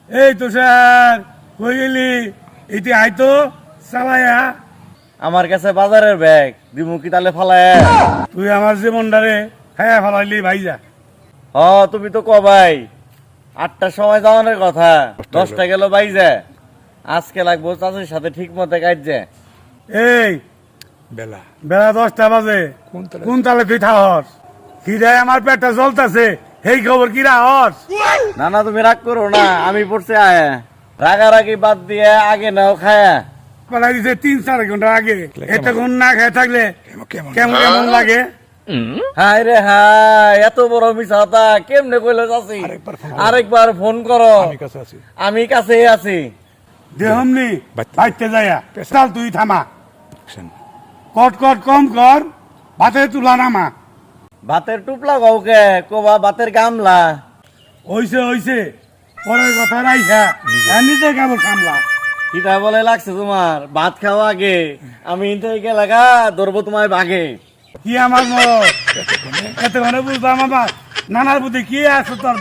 এই তো স্যার কই গেলি? এটি আইতো চালায়া। আমার কাছে বাজারের ব্যাগ দিমু কি তাহলে ফালায়? তুই আমার জীবনটারে খায়া ফেলাইলি ভাইজা। হ তুমি তো কবাই 8টার সময় যাওয়ানোর কথা, 10টা গেল বাইজা। আজকে লাগবো চাষির সাথে ঠিক মতো কাটছে। এই বেলা বেলা 10টা বাজে, কোন তালে তুই থাহস? খিদায় আমার পেটটা জ্বলতাছে, এই খবর কি রাহস? না না তুমি রাগ করো না, আমি পড়ছে আয় রাগারাগি বাদ দিয়ে আগে নাও খায়া। বেলা দিছে 3-4 ঘন্টা আগে, এতক্ষণ না খেয়ে থাকলে কেমন কেমন কেমন লাগে? হাই রে হাই, এত বড় মিছা কথা কেমনে কইলো চাচি? আরেকবার ফোন করো। আরেকবার ফোন করো। আমি কাছে আছি। আমি কাছেই আছি। দেহমনি বাচ্চা। বাইতে যায়া চাল তুই থামা, অ্যাকশন। কট কট কম কর, ভাতে তুলা নামা। ভাতের টুপলা গৌকে কোবা ভাতের গামলা। হইছে হইছে, পরের কথা রাইখা নিজে কেবল সামলা। কিটা বলে লাগছে তোমার? ভাত খাওয়া আগে আমি ইন্টারকে লাগা ধরবো তোমায় বাগে। কি আমার মত এতক্ষণে বুঝলাম আমার নানার বুদ্ধি কি আছে তোর?